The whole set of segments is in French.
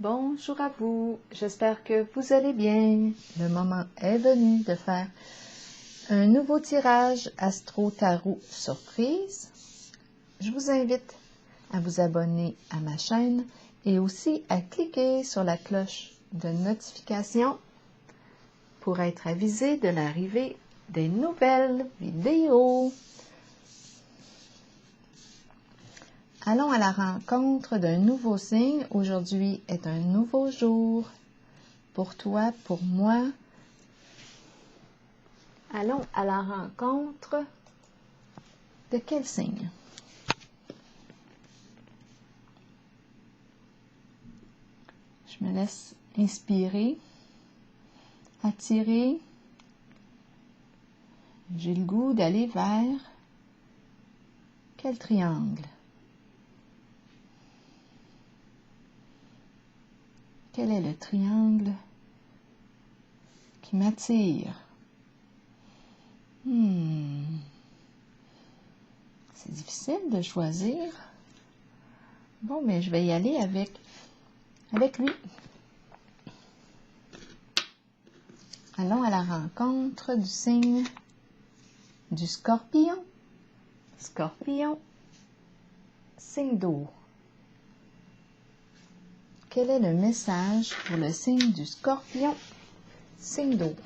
Bonjour à vous, j'espère que vous allez bien. Le moment est venu de faire un nouveau tirage Astro Tarot Surprise. Je vous invite à vous abonner à ma chaîne et aussi à cliquer sur la cloche de notification pour être avisé de l'arrivée des nouvelles vidéos. Allons à la rencontre d'un nouveau signe. Aujourd'hui est un nouveau jour pour toi, pour moi. Allons à la rencontre de quel signe? Je me laisse inspirer, attirer. J'ai le goût d'aller vers quel triangle? Quel est le triangle qui m'attire? C'est difficile de choisir. Bon, mais je vais y aller avec lui. Allons à la rencontre du signe du Scorpion. Scorpion, signe d'eau. Quel est le message pour le signe du Scorpion, signe d'eau?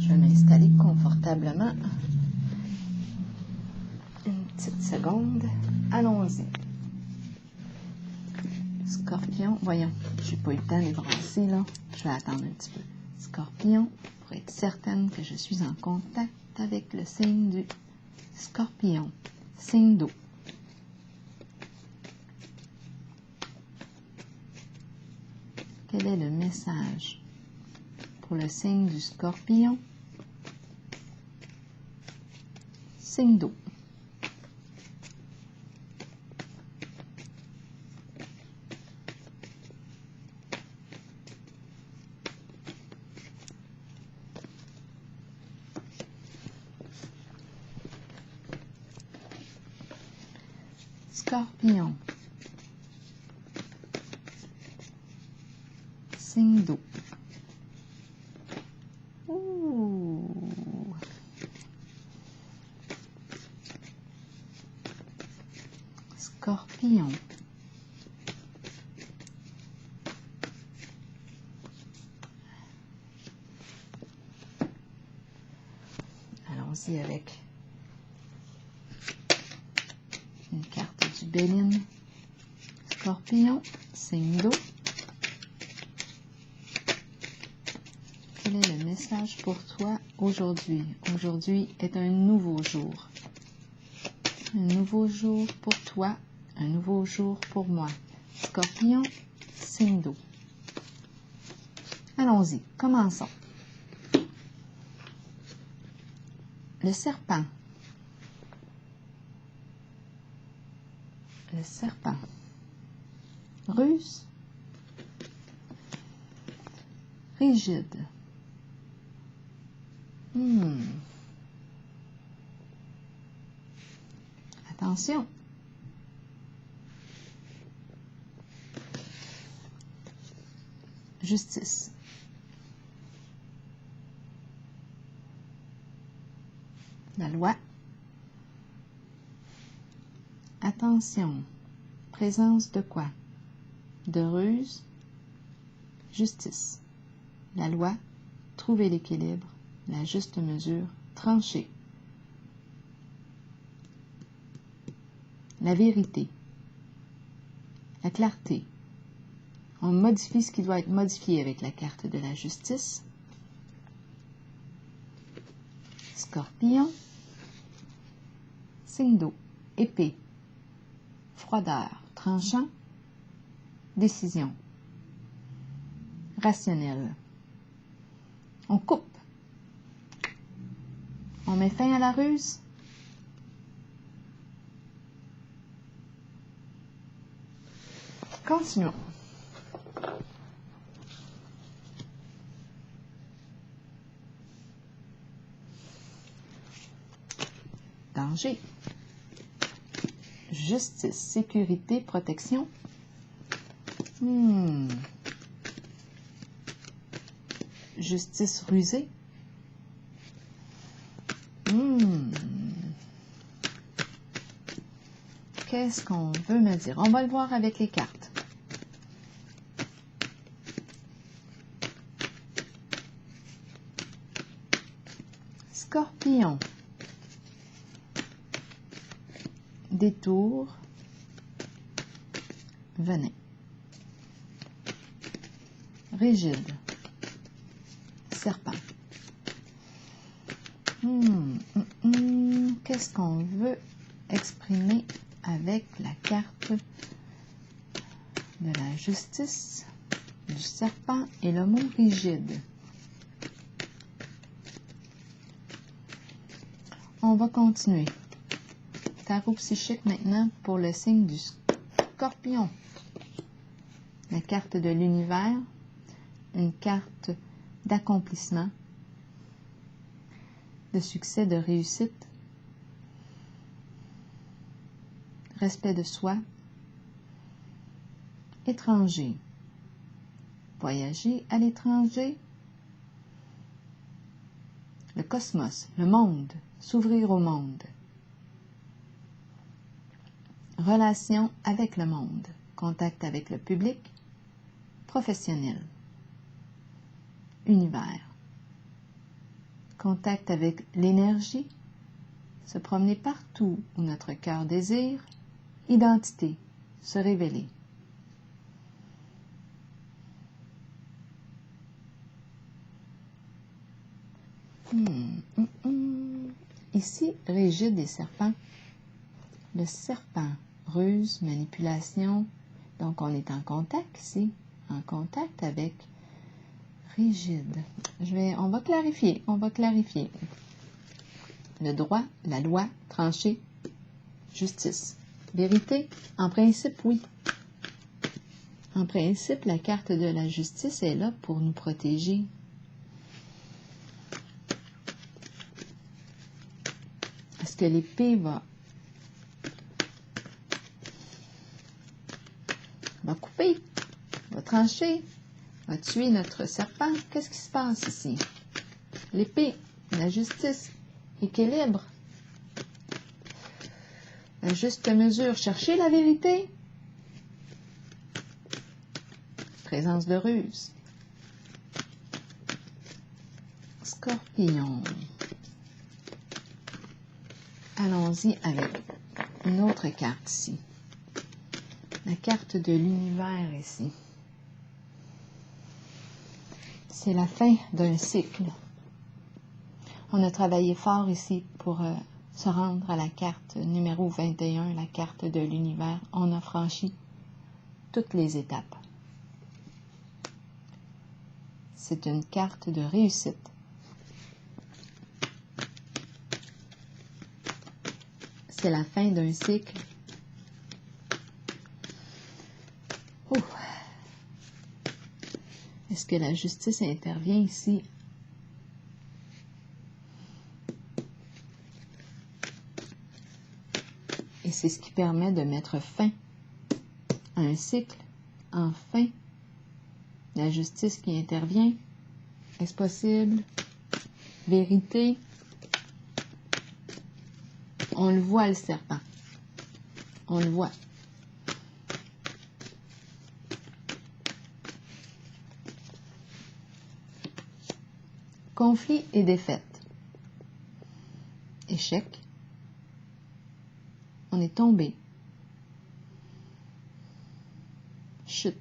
Je vais m'installer confortablement. Une petite seconde. Allons-y. Scorpion, voyons, j'ai pas eu le temps de les brasser là. Je vais attendre un petit peu. Scorpion, pour être certaine que je suis en contact avec le signe du Scorpion, signe d'eau. Quel est le message pour le signe du Scorpion, signe d'eau? Scorpion, signe d'eau. Scorpion. Allons-y avec une carte du Béline. Scorpion, signe d'eau. Quel est le message pour toi aujourd'hui? Aujourd'hui est un nouveau jour. Un nouveau jour pour toi, un nouveau jour pour moi. Scorpion, signe d'eau. Allons-y, commençons. Le serpent. Le serpent. Ruse. Rigide. Attention. Justice. La loi. Attention. Présence de quoi? De ruse. Justice. La loi. Trouver l'équilibre. La juste mesure. Trancher. La vérité. La clarté. On modifie ce qui doit être modifié avec la carte de la justice. Scorpion. Signe d'eau. Épée. Froideur. Tranchant. Décision. Rationnel. On coupe. On met fin à la ruse. Continuons. Danger. justice, sécurité, protection. Justice rusée. Qu'est-ce qu'on veut me dire? On va le voir avec les cartes. Scorpion. Détour. Venin. Rigide. Serpent. Qu'est-ce qu'on veut exprimer avec la carte de la justice, du serpent et le mot rigide? On va continuer. Tarot psychique maintenant pour le signe du Scorpion. La carte de l'univers, une carte d'accomplissement, de succès, de réussite, respect de soi, étranger, voyager à l'étranger, le cosmos, le monde, s'ouvrir au monde, relation avec le monde, contact avec le public, professionnel, univers, contact avec l'énergie, se promener partout où notre cœur désire, identité, se révéler. Ici, rigide et serpent. Le serpent, ruse, manipulation. Donc, on est en contact ici, en contact avec rigide. On va clarifier, Le droit, la loi, trancher, justice. Vérité, en principe, oui. En principe, la carte de la justice est là pour nous protéger. Est-ce que l'épée va couper, va trancher, va tuer notre serpent? Qu'est-ce qui se passe ici? L'épée, la justice, équilibre, la juste mesure, chercher la vérité, présence de ruse. Scorpion. Allons-y avec une autre carte ici. La carte de l'univers ici. C'est la fin d'un cycle. On a travaillé fort ici pour se rendre à la carte numéro 21, la carte de l'univers. On a franchi toutes les étapes. C'est une carte de réussite. C'est la fin d'un cycle. Est-ce que la justice intervient ici? Et c'est ce qui permet de mettre fin à un cycle. Enfin, la justice qui intervient. Est-ce possible? Vérité. On le voit, le serpent. On le voit. Conflit et défaite. Échec. On est tombé. Chute.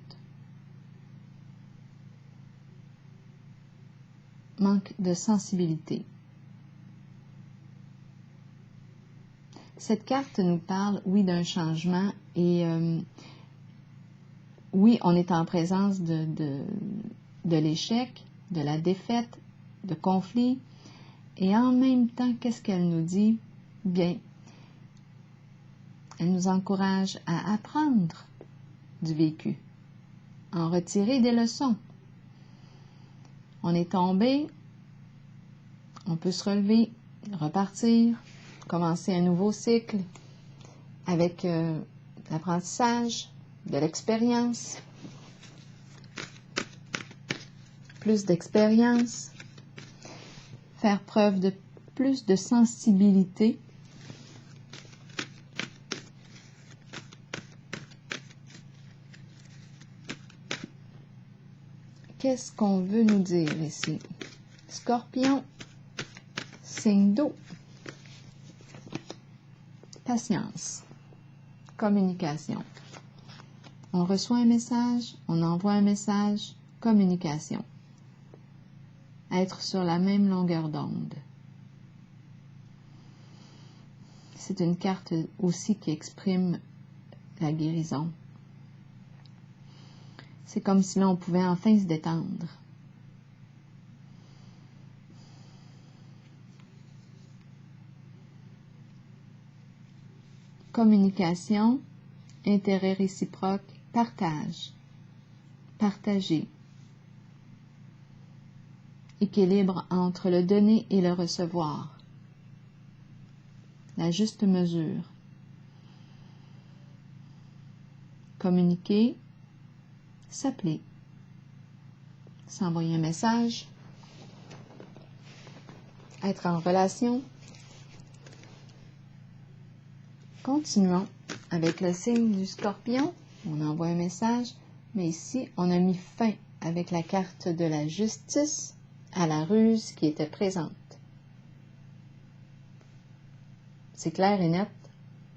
Manque de sensibilité. Cette carte nous parle, oui, d'un changement et oui, on est en présence de l'échec, de la défaite, de conflit. Et en même temps, qu'est-ce qu'elle nous dit? Bien, elle nous encourage à apprendre du vécu, en retirer des leçons. On est tombé, on peut se relever, repartir, commencer un nouveau cycle. avec l'apprentissage, de l'expérience, plus d'expérience, faire preuve de plus de sensibilité, qu'est-ce qu'on veut nous dire ici? Scorpion, signe d'eau, patience, communication. On reçoit un message, on envoie un message, communication. Être sur la même longueur d'onde. C'est une carte aussi qui exprime la guérison. C'est comme si là, on pouvait enfin se détendre. Communication, intérêt réciproque, partage, partager. Équilibre entre le donner et le recevoir. La juste mesure. Communiquer, s'appeler, s'envoyer un message, être en relation. Continuons avec le signe du Scorpion. On envoie un message, mais ici, on a mis fin avec la carte de la justice à la ruse qui était présente. C'est clair et net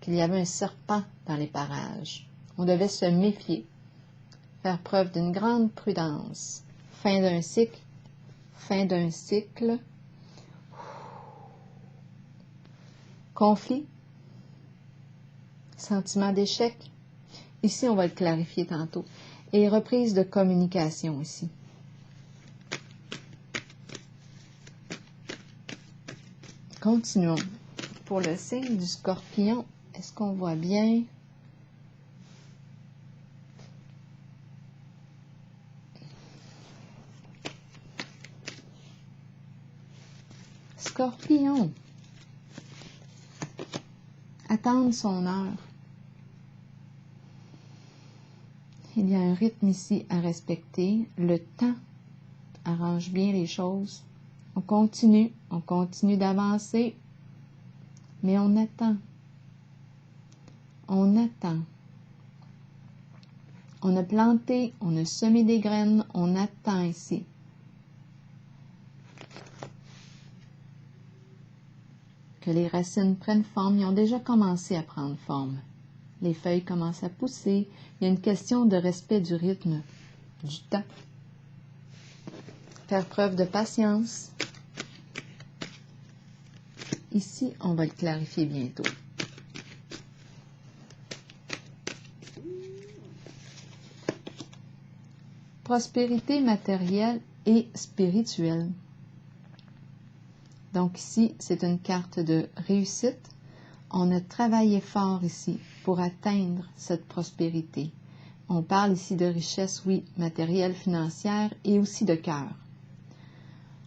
qu'il y avait un serpent dans les parages. On devait se méfier, faire preuve d'une grande prudence. Fin d'un cycle, fin d'un cycle. Conflit, sentiment d'échec. Ici, on va le clarifier tantôt. Et reprise de communication ici. Continuons. Pour le signe du Scorpion, est-ce qu'on voit bien? Scorpion. Attendre son heure. Il y a un rythme ici à respecter. Le temps arrange bien les choses. On continue d'avancer, mais on attend. On attend. On a planté, on a semé des graines, on attend ici. Que les racines prennent forme, ils ont déjà commencé à prendre forme. Les feuilles commencent à pousser. Il y a une question de respect du rythme, du temps. Faire preuve de patience. Ici, on va le clarifier bientôt. Prospérité matérielle et spirituelle. Donc ici, c'est une carte de réussite. On a travaillé fort ici pour atteindre cette prospérité. On parle ici de richesse, oui, matérielle, financière et aussi de cœur.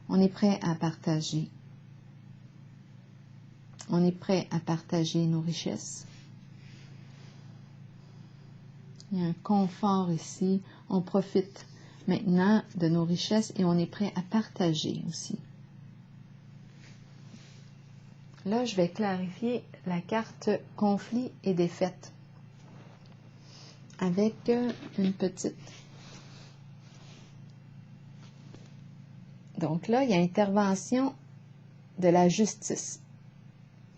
On est prêt à partager. On est prêt à partager nos richesses. Il y a un confort ici. On profite maintenant de nos richesses et on est prêt à partager aussi. Là, je vais clarifier la carte conflit et défaite avec une petite. Donc là, il y a intervention de la justice.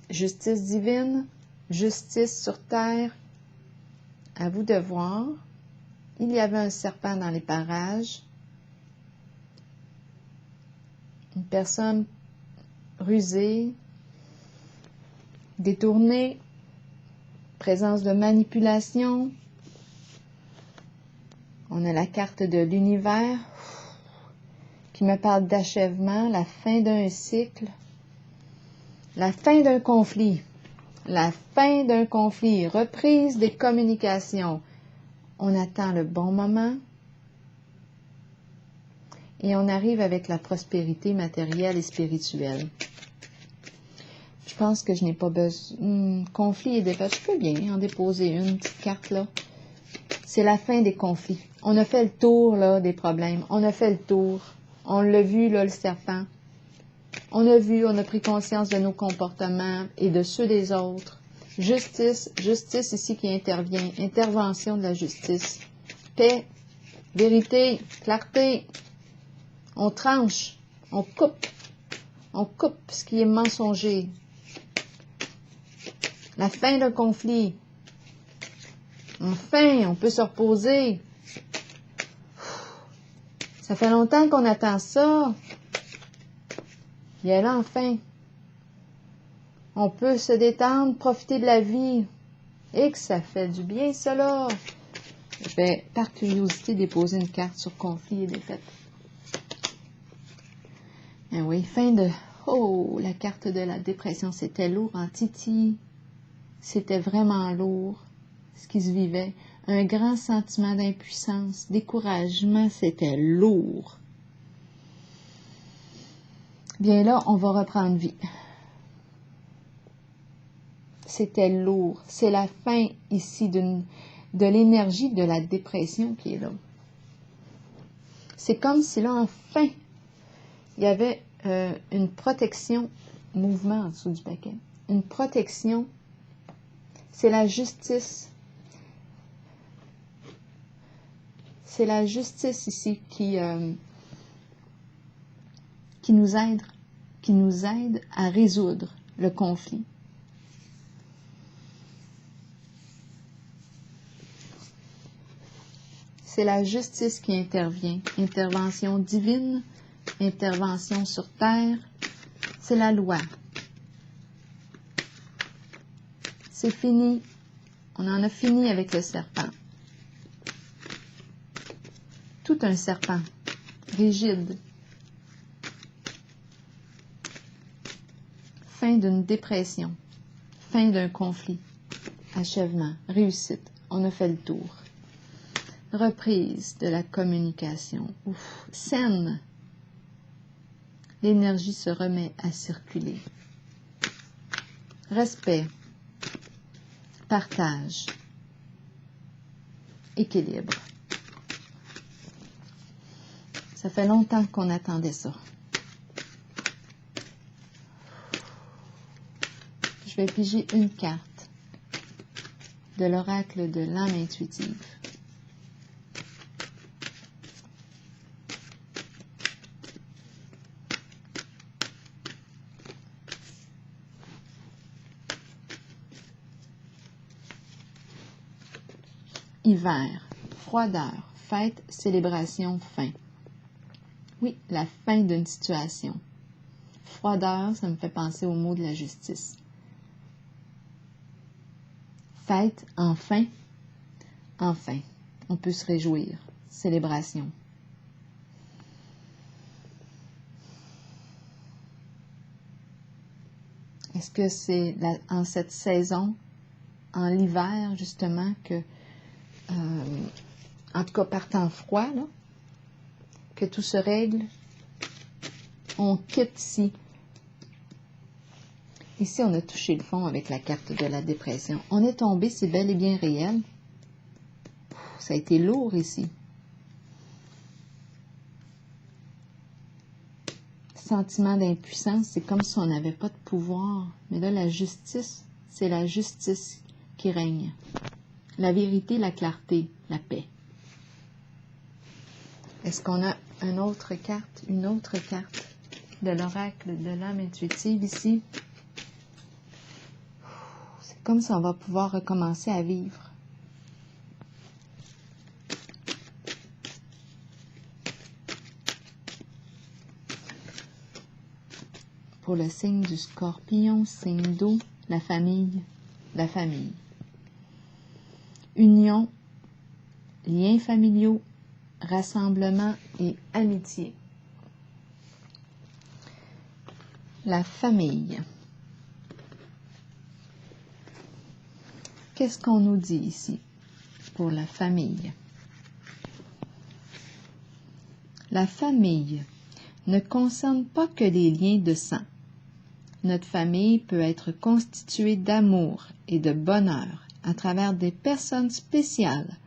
Justice divine, justice sur terre. À vous de voir. Il y avait un serpent dans les parages. Une personne rusée, détournée, présence de manipulation. On a la carte de l'univers qui me parle d'achèvement, la fin d'un cycle, la fin d'un conflit, la fin d'un conflit, reprise des communications. On attend le bon moment et on arrive avec la prospérité matérielle et spirituelle. Je pense que je n'ai pas besoin. Conflit et défaite, je peux bien en déposer une petite carte là. C'est la fin des conflits. On a fait le tour là, des problèmes. On a fait le tour. On l'a vu, là, le serpent. On a vu, on a pris conscience de nos comportements et de ceux des autres. Justice, justice ici qui intervient. Intervention de la justice. Paix, vérité, clarté. On tranche, on coupe ce qui est mensonger. La fin d'un conflit. Enfin, on peut se reposer. Ça fait longtemps qu'on attend ça. Et là, enfin, on peut se détendre, profiter de la vie. Et que ça fait du bien, ça, là. Je vais, par curiosité, déposer une carte sur conflit et défaite. Ah oui, fin de... Oh, la carte de la dépression, c'était lourd en titi. C'était vraiment lourd, ce qui se vivait. Un grand sentiment d'impuissance, découragement, c'était lourd. Bien là, on va reprendre vie. C'était lourd. C'est la fin ici de l'énergie de la dépression qui est là. C'est comme si là, enfin, il y avait une protection, mouvement en dessous du paquet. Une protection, c'est la justice. C'est la justice ici qui nous aide à résoudre le conflit. C'est la justice qui intervient. Intervention divine, intervention sur terre, c'est la loi. C'est fini. On en a fini avec le serpent. Tout un serpent, rigide. Fin d'une dépression, fin d'un conflit, achèvement, réussite. On a fait le tour. Reprise de la communication. Ouf, saine. L'énergie se remet à circuler. Respect. Partage. Équilibre. Ça fait longtemps qu'on attendait ça. Je vais piger une carte de l'oracle de l'âme intuitive. Hiver, froideur, fête, célébration, fin. Oui, la fin d'une situation. Froideur, ça me fait penser au mot de la justice. Fête, enfin, enfin, on peut se réjouir. Célébration. Est-ce que c'est en cette saison, en l'hiver, justement, que, en tout cas par temps froid, là, que tout se règle? On quitte ici. Ici, on a touché le fond avec la carte de la dépression. On est tombé, c'est bel et bien réel. Ça a été lourd ici. Sentiment d'impuissance, c'est comme si on n'avait pas de pouvoir. Mais là, la justice, c'est la justice qui règne. La vérité, la clarté, la paix. Est-ce qu'on a une autre carte de l'oracle de l'âme intuitive ici? C'est comme si on va pouvoir recommencer à vivre. Pour le signe du Scorpion, signe d'eau, la famille. Union, liens familiaux, rassemblement et amitié. La famille. Qu'est-ce qu'on nous dit ici pour la famille? La famille ne concerne pas que les liens de sang. notre famille peut être constituée d'amour et de bonheur à travers des personnes spéciales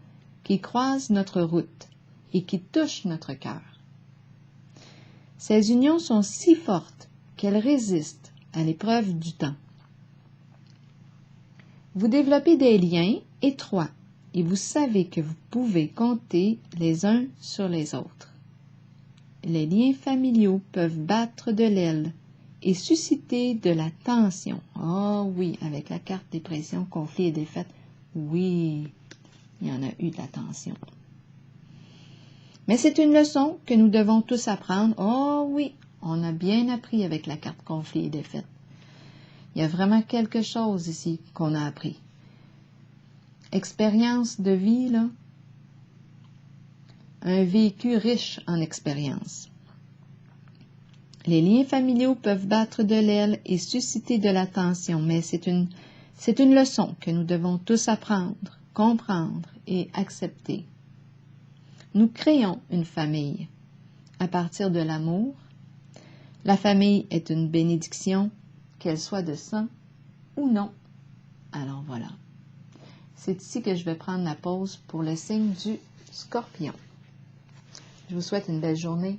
qui croisent notre route et qui touchent notre cœur. Ces unions sont si fortes qu'elles résistent à l'épreuve du temps. Vous développez des liens étroits et vous savez que vous pouvez compter les uns sur les autres. Les liens familiaux peuvent battre de l'aile et susciter de la tension. Ah oui, avec la carte dépression, conflit et défaite, oui, il y en a eu de la tension. Mais c'est une leçon que nous devons tous apprendre. Oh oui, on a bien appris avec la carte conflit et défaite. Il y a vraiment quelque chose ici qu'on a appris. Expérience de vie, là. Un vécu riche en expérience. Les liens familiaux peuvent battre de l'aile et susciter de la tension, mais c'est une leçon que nous devons tous apprendre, comprendre et accepter. Nous créons une famille à partir de l'amour. La famille est une bénédiction, qu'elle soit de sang ou non. Alors voilà. C'est ici que je vais prendre la pause pour le signe du Scorpion. Je vous souhaite une belle journée.